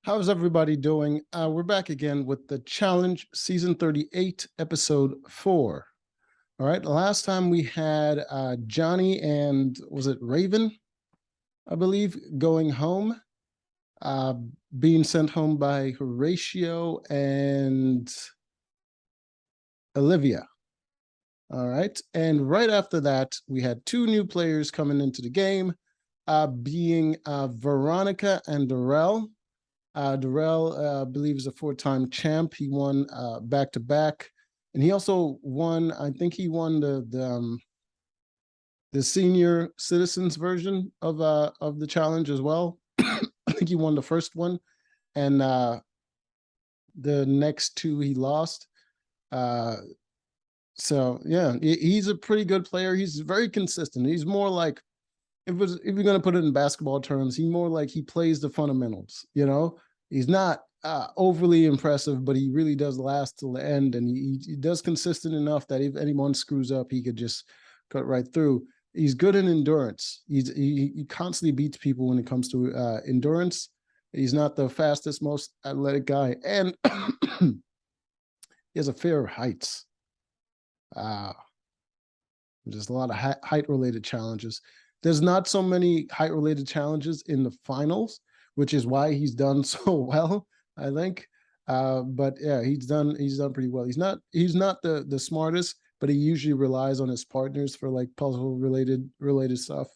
How's everybody doing? We're back again with the challenge, season 38, episode 4. All right. Last time we had Johnny and was it Raven, I believe, going home, uh, being sent home by Horatio and Olivia. All right. And right after that, we had two new players coming into the game, being Veronica and Darrell. Darrell, I believe, is a four-time champ. He won back-to-back, and he also won. I think he won the senior citizens version of the challenge as well. I think he won the first one, and the next two he lost. So yeah, he's a pretty good player. He's very consistent. He's more like if you're gonna put it in basketball terms, he more like he plays the fundamentals. He's not overly impressive, but he really does last till the end, and he does consistent enough that if anyone screws up, he could just cut right through. He's good in endurance. He constantly beats people when it comes to endurance. He's not the fastest, most athletic guy, and he has a fear of heights. There's a lot of height-related challenges. There's not so many height-related challenges in the finals, which is why he's done so well, I think. But yeah, he's done pretty well. He's not the smartest, but he usually relies on his partners for like puzzle related stuff.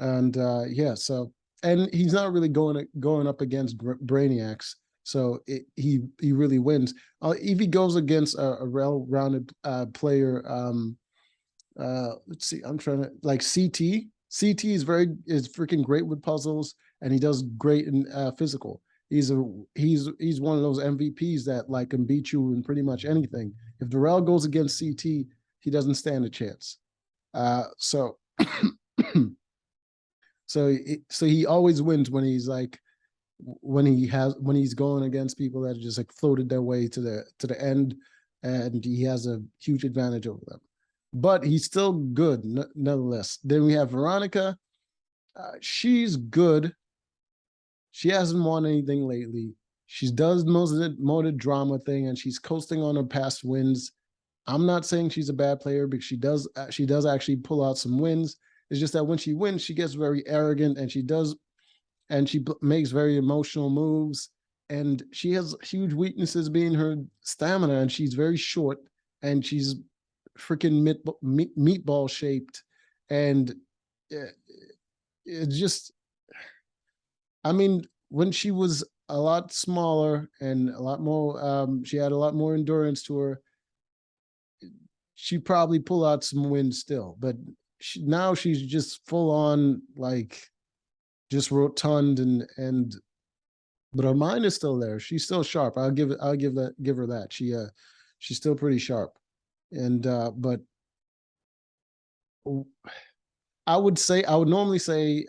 And yeah, so and he's not really going up against brainiacs, so he really wins. If he goes against a well-rounded player, let's see, I'm trying to like CT. CT is freaking great with puzzles, and he does great in physical. He's one of those MVPs that like can beat you in pretty much anything. If Darrell goes against CT, he doesn't stand a chance. So so he always wins when he's like when he's going against people that just like floated their way to the end, and he has a huge advantage over them. But he's still good nonetheless. Then we have Veronica. She's good. She hasn't won anything lately. She does most of the drama thing, and she's coasting on her past wins. I'm not saying she's a bad player, because she does actually pull out some wins. It's just that when she wins, she gets very arrogant, and she makes very emotional moves, and she has huge weaknesses being her stamina, and she's very short, and she's freaking meatball shaped, and it's just, I mean, when she was a lot smaller and a lot more, she had a lot more endurance to her, she probably pull out some wins still, but now she's just full on like just rotund, and but her mind is still there. She's still sharp. I'll give her that. She's still pretty sharp. And but I would normally say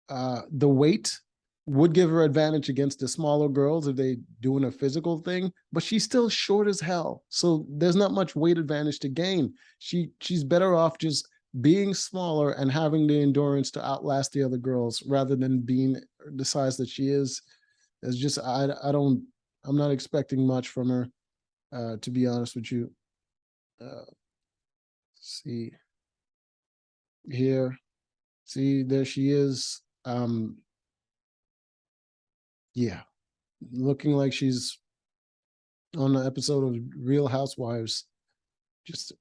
the weight would give her advantage against the smaller girls if they doing a physical thing, but she's still short as hell. So there's not much weight advantage to gain. She's better off just being smaller and having the endurance to outlast the other girls rather than being the size that she is. It's just I'm not expecting much from her, to be honest with you. See here, see there she is. Yeah, looking like she's on an episode of Real Housewives. Just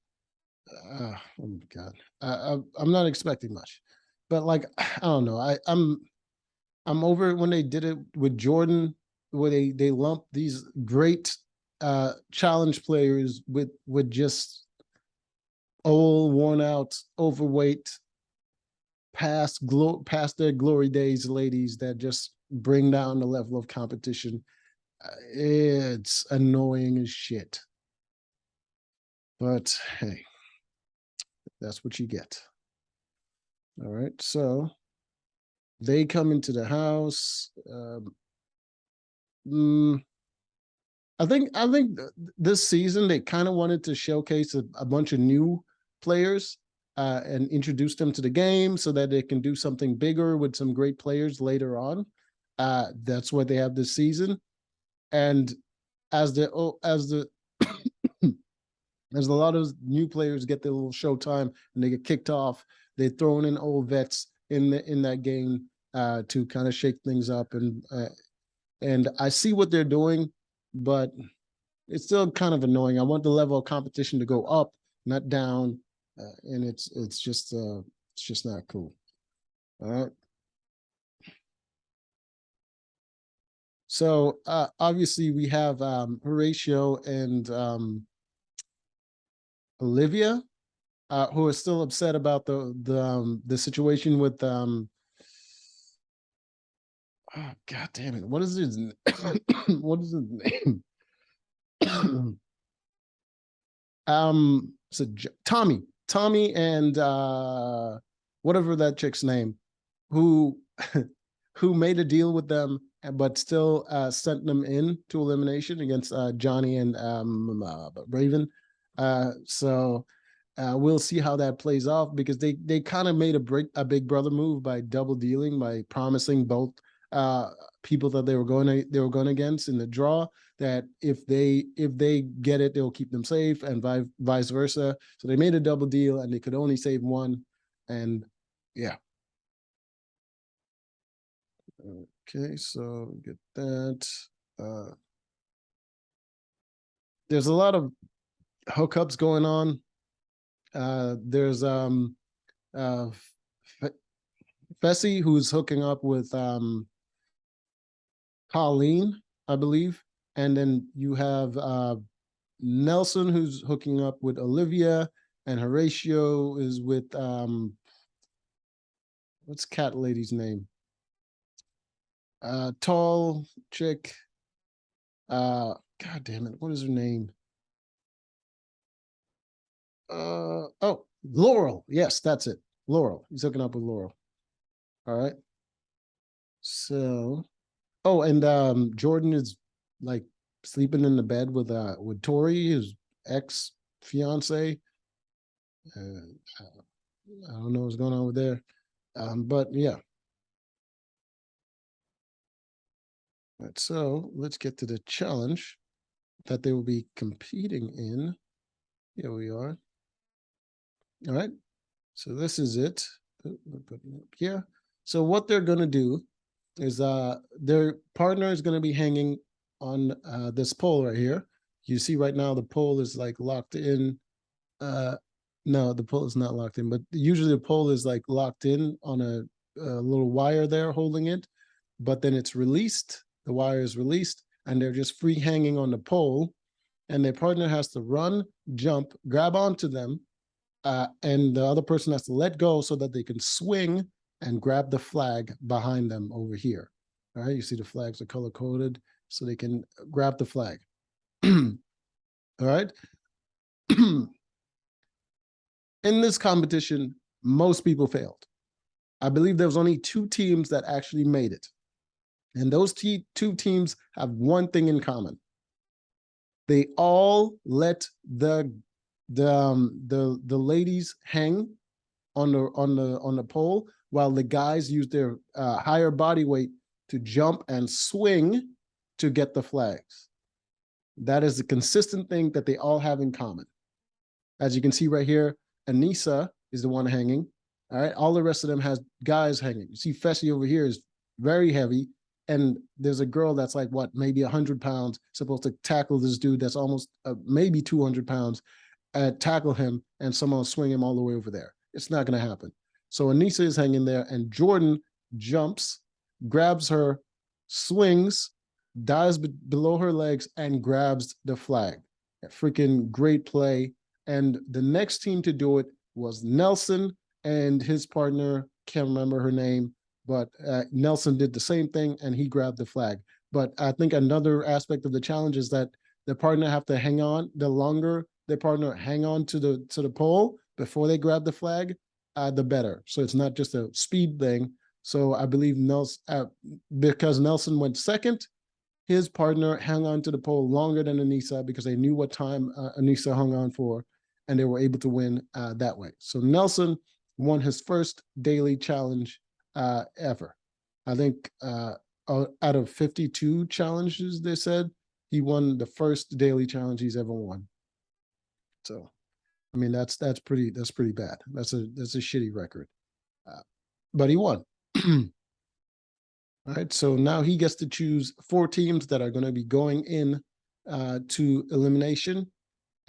oh my god, I'm not expecting much, but like I don't know. I'm over it when they did it with Jordan, where they lumped these great challenge players with just old, worn out, overweight, past their glory days ladies that just bring down the level of competition. It's annoying as shit. But hey, that's what you get. All right, so they come into the house. I think this season they kind of wanted to showcase a bunch of new players and introduce them to the game so that they can do something bigger with some great players later on. That's what they have this season. And as the as a lot of new players get their little showtime and they get kicked off, they're throwing in old vets in that game to kind of shake things up. And I see what they're doing, but it's still kind of annoying. I want the level of competition to go up, not down, and it's just not cool. All right. So obviously we have Horatio and Olivia, who are still upset about the situation with oh, God damn it, what is his what is his name? So Tommy and whatever that chick's name, who who made a deal with them, but still sent them in to elimination against Johnny and Raven. So we'll see how that plays off, because they kind of made a Big Brother move by double dealing, by promising both people that they were going against in the draw that if they get it, they'll keep them safe, and vice versa. So they made a double deal, and they could only save one, and yeah. Okay, so get that. There's a lot of hookups going on. There's Fessy, who's hooking up with Colleen, I believe, and then you have Nelson, who's hooking up with Olivia, and Horatio is with what's cat lady's name? Tall chick. God damn it, what is her name? Oh, Laurel. Yes, that's it. Laurel. He's hooking up with Laurel. All right. So, oh, and Jordan is like sleeping in the bed with Tori, his ex fiance. I don't know what's going on with there, but yeah. All right, so let's get to the challenge that they will be competing in. Here we are. All right. So this is it. Here. So what they're going to do is their partner is going to be hanging on this pole right here. You see right now the pole is like locked in. No, the pole is not locked in, but usually the pole is like locked in on a little wire there holding it, but then it's released. The wire is released, and they're just free hanging on the pole, and their partner has to run, jump, grab onto them, and the other person has to let go so that they can swing and grab the flag behind them over here. All right, you see the flags are color coded, so they can grab the flag. All right. In this competition, most people failed. I believe there was only 2 teams that actually made it. And those 2 teams have one thing in common. They all let the ladies hang on the pole, while the guys use their higher body weight to jump and swing to get the flags. That is the consistent thing that they all have in common. As you can see right here, Anissa is the one hanging. All right, all the rest of them has guys hanging. You see Fessy over here is very heavy, and there's a girl that's like, what, maybe 100 pounds, supposed to tackle this dude that's almost maybe 200 pounds, tackle him, and someone swing him all the way over there. It's not going to happen. So Anissa is hanging there, and Jordan jumps, grabs her, swings, dives below her legs, and grabs the flag. A freaking great play. And the next team to do it was Nelson and his partner, can't remember her name, but Nelson did the same thing, and he grabbed the flag. But I think another aspect of the challenge is that the partner have to hang on. The longer the partner hang on to the pole before they grab the flag, the better. So it's not just a speed thing. So I believe Nelson, because Nelson went second, his partner hung on to the pole longer than Anissa, because they knew what time Anissa hung on for, and they were able to win that way. So Nelson won his first daily challenge ever. I think out of 52 challenges, they said he won the first daily challenge he's ever won. So, I mean, that's pretty bad. That's a shitty record. But he won. All right, so now he gets to choose 4 teams that are going to be going in to elimination,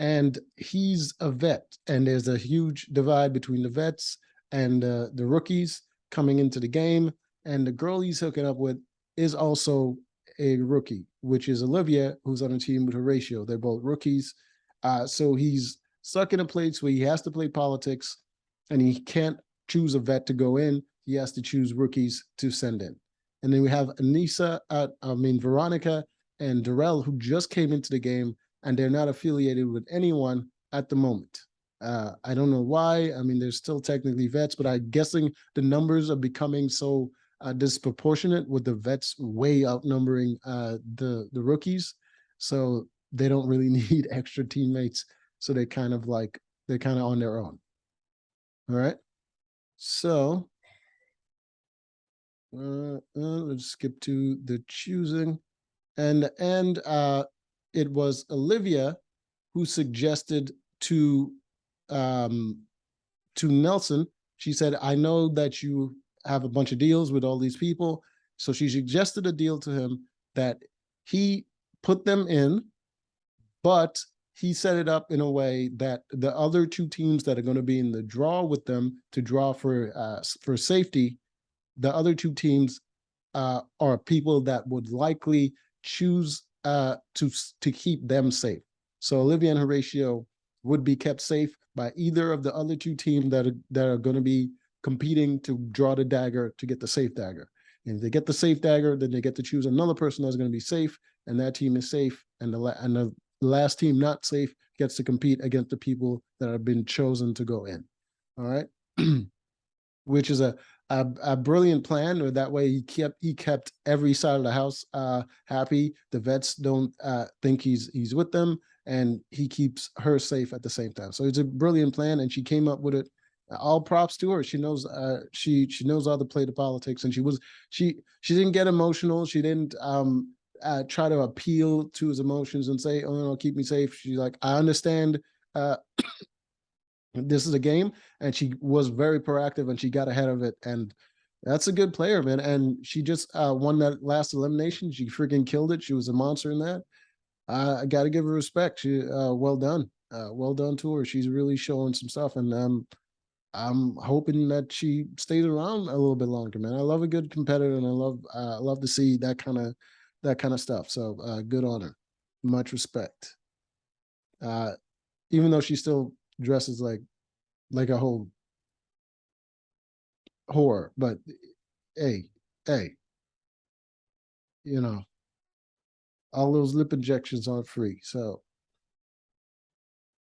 and he's a vet, and there's a huge divide between the vets and the rookies coming into the game, and the girl he's hooking up with is also a rookie, which is Olivia, who's on a team with Horatio. They're both rookies, so he's stuck in a place where he has to play politics, and he can't choose a vet to go in. He has to choose rookies to send in. And then we have Veronica and Darrell, who just came into the game, and they're not affiliated with anyone at the moment. I don't know why. I mean, they're still technically vets, but I'm guessing the numbers are becoming so disproportionate with the vets way outnumbering the rookies. So they don't really need extra teammates. So they're kind of on their own. All right. So let's skip to the choosing. And it was Olivia who suggested to Nelson. She said, I know that you have a bunch of deals with all these people. So she suggested a deal to him that he put them in, but he set it up in a way that the other 2 teams that are going to be in the draw with them to draw for safety, the other 2 teams are people that would likely choose to keep them safe. So Olivia and Horatio would be kept safe by either of the other 2 teams that are going to be competing to draw the dagger to get the safe dagger. And if they get the safe dagger, then they get to choose another person that's going to be safe, and that team is safe, and the last team not safe gets to compete against the people that have been chosen to go in. All right. Which is a brilliant plan. That way he kept every side of the house happy. The vets don't think he's with them, and he keeps her safe at the same time. So it's a brilliant plan, and she came up with it. All props to her. She knows she knows how to play the politics, and she didn't get emotional. She didn't try to appeal to his emotions and say, "Oh no, keep me safe." She's like, "I understand. This is a game," and she was very proactive, and she got ahead of it, and that's a good player, man. And she just won that last elimination. She freaking killed it. She was a monster in that. I got to give her respect. She well done to her. She's really showing some stuff, and I'm hoping that she stays around a little bit longer, man. I love a good competitor, and I love to see that kind of stuff. So good on her, much respect. Even though she still dresses like a whole whore, but hey, you know, all those lip injections aren't free. So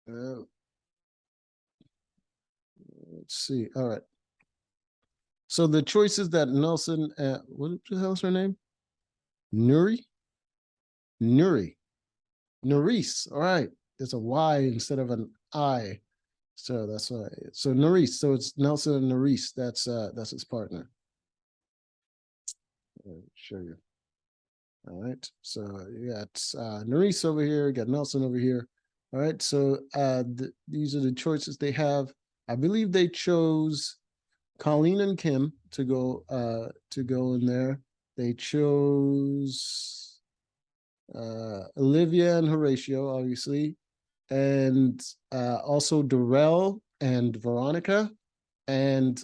let's see. All right. So the choices that Nelson, what the hell is her name? Nuri? Nerisse. All right. There's a Y instead of an I. So that's why. So Nerisse. So it's Nelson and Nerisse. That's his partner. I'll show you. All right. So you got Nerisse over here, you got Nelson over here. All right. So these are the choices they have. I believe they chose Colleen and Kim to go in there. They chose Olivia and Horatio, obviously, and also Darrell and Veronica, and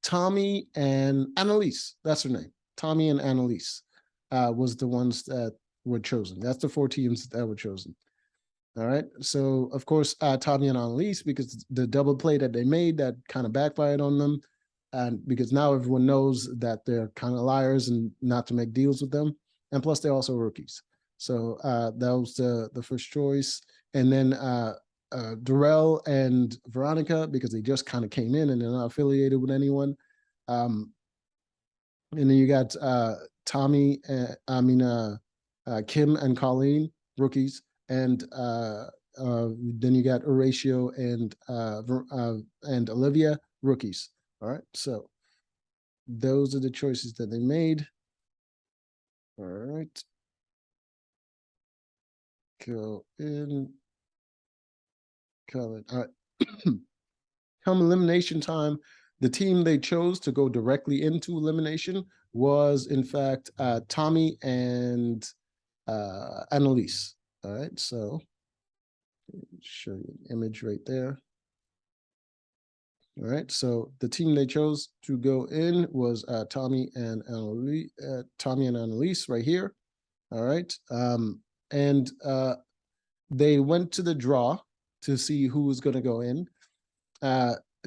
Tommy and Annalise. That's her name. Tommy and Annalise was the ones that were chosen. That's the 4 teams that were chosen. All right. So of course, Tommy and Annalise, because the double play that they made that kind of backfired on them, and because now everyone knows that they're kind of liars and not to make deals with them, and plus they're also rookies. So that was the first choice, and then Darrell and Veronica, because they just kind of came in and they're not affiliated with anyone. And then you got Tommy, Kim and Colleen, rookies, and then you got Horatio and Olivia, rookies. All right, so those are the choices that they made. All right. Go in. All right. Come elimination time, the team they chose to go directly into elimination was, in fact, Tommy and Annalise. All right, so show you an image right there. All right, so the team they chose to go in was Tommy and Annalise right here. All right, and they went to the draw to see who was going to go in.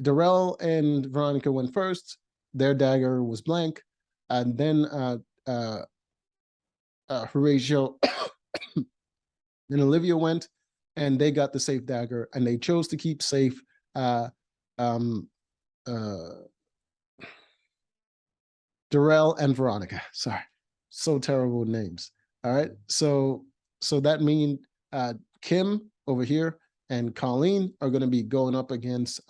Darrell and Veronica went first. Their dagger was blank, and then Horatio and Olivia went, and they got the safe dagger, and they chose to keep safe. Um, Darrell and Veronica. Sorry, so terrible with names. All right, so that means Kim over here and Colleen are going to be going up against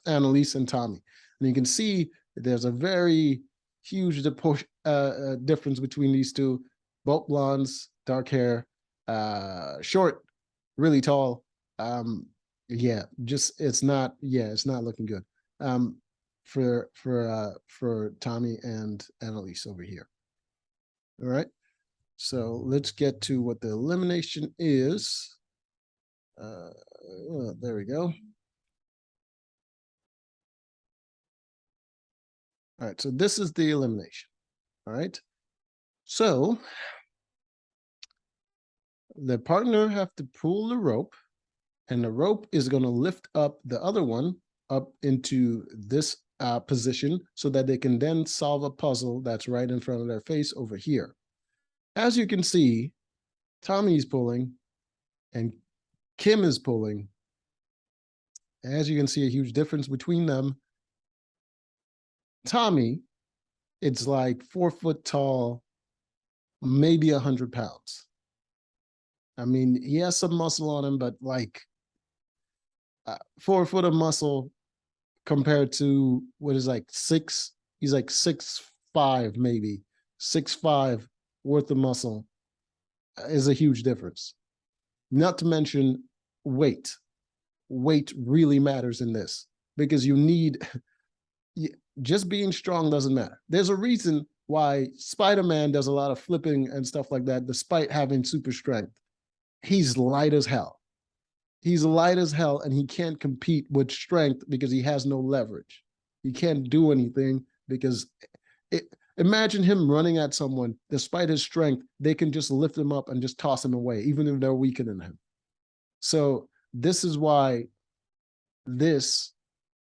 Annalise and Tommy. And you can see there's a very huge difference between these two. Both blondes, dark hair, short, really tall. Yeah, just it's not looking good for Tommy and Annalise over here. All right, so let's get to what the elimination is. There we go. All right, so this is the elimination. All right, so the partner have to pull the rope, and the rope is going to lift up the other one up into this position so that they can then solve a puzzle that's right in front of their face over here. As you can see, Tommy's pulling and Kim is pulling. As you can see, a huge difference between them. Tommy, it's like 4 foot tall, maybe 100 pounds. I mean, he has some muscle on him, but like 4 foot of muscle compared to what is like six, he's like 6'5", maybe 6'5" worth of muscle is a huge difference. Not to mention weight. Weight really matters in this because you need, just being strong doesn't matter. There's a reason why Spider-Man does a lot of flipping and stuff like that, despite having super strength. He's light as hell. He's light as hell, and he can't compete with strength because he has no leverage. He can't do anything because imagine him running at someone, despite his strength, they can just lift him up and just toss him away, even if they're weaker than him. So this is why this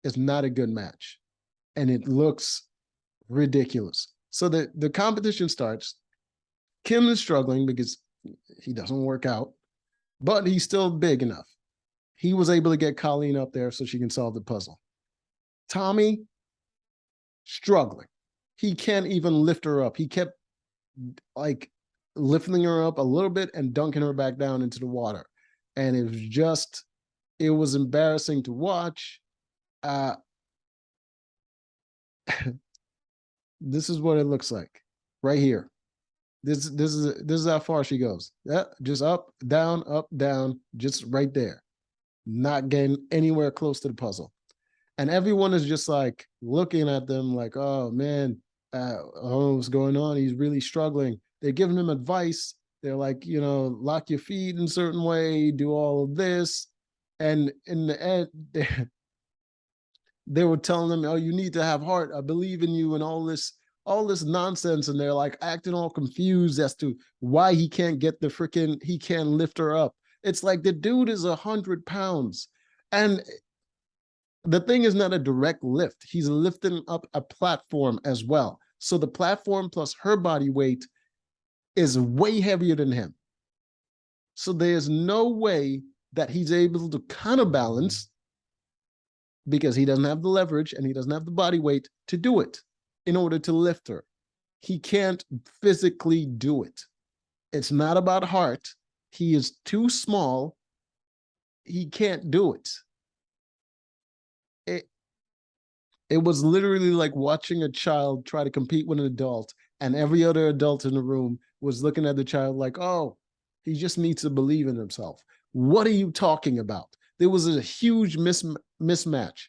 is not a good match, and it looks ridiculous. So the competition starts. Kim is struggling because he doesn't work out, but he's still big enough. He was able to get Colleen up there so she can solve the puzzle. Tommy, struggling. He can't even lift her up. He kept like lifting her up a little bit and dunking her back down into the water. And it was embarrassing to watch. This is what it looks like right here. This is how far she goes. Yeah, just up, down, just right there. Not getting anywhere close to the puzzle. And everyone is just like looking at them like, oh man, what's going on? He's really struggling. They're giving him advice. They're like, lock your feet in a certain way, do all of this. And in the end, they were telling them, oh, you need to have heart. I believe in you and all this nonsense. And they're like acting all confused as to why he can't he can't lift her up. It's like the dude is 100 pounds. And the thing is not a direct lift. He's lifting up a platform as well. So the platform plus her body weight is way heavier than him. So there's no way that he's able to counterbalance because he doesn't have the leverage and he doesn't have the body weight to do it in order to lift her. He can't physically do it. It's not about heart. He is too small. He can't do it. It was literally like watching a child try to compete with an adult, and every other adult in the room was looking at the child like, oh, he just needs to believe in himself. What are you talking about? There was a huge mismatch.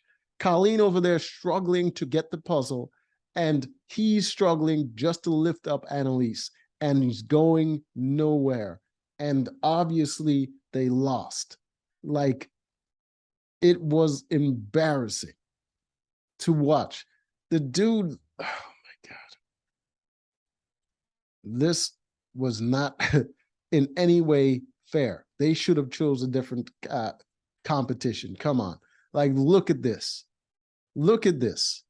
Colleen over there struggling to get the puzzle, and he's struggling just to lift up Annalise, and he's going nowhere. And obviously, they lost. Like, it was embarrassing to watch. The dude, oh my God. This was not in any way fair. They should have chose a different competition. Come on. Like, look at this. Look at this.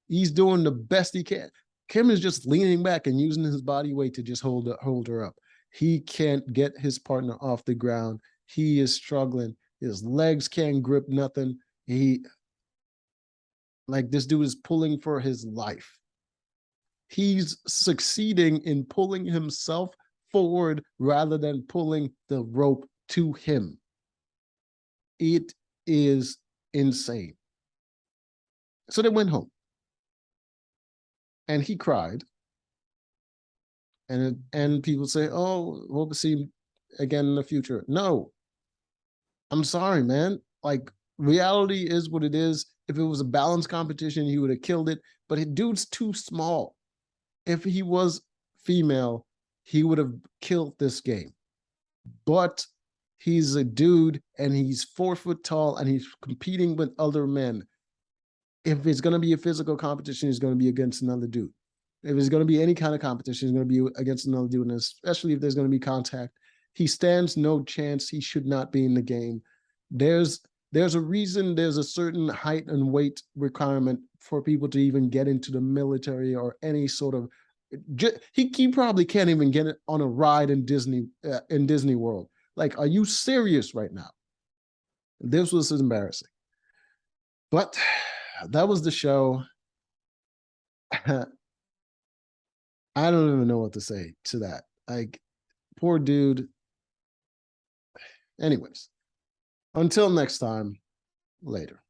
He's doing the best he can. Kim is just leaning back and using his body weight to just hold her up. He can't get his partner off the ground. He is struggling. His legs can't grip nothing. Like, this dude is pulling for his life. He's succeeding in pulling himself forward rather than pulling the rope to him. It is insane. So they went home. And he cried. And people say, oh, we'll see him again in the future. No. I'm sorry, man. Like, reality is what it is. If it was a balanced competition, he would have killed it. But dude's too small. If he was female, he would have killed this game. But he's a dude and he's 4 foot tall and he's competing with other men. If it's going to be a physical competition, it's going to be against another dude. If it's going to be any kind of competition, it's going to be against another dude, and especially if there's going to be contact. He stands no chance. He should not be in the game. There's a reason there's a certain height and weight requirement for people to even get into the military or any sort of. He probably can't even get it on a ride in Disney World. Like, are you serious right now? This was embarrassing. But that was the show. I don't even know what to say to that. Like, poor dude. Anyways, until next time, later.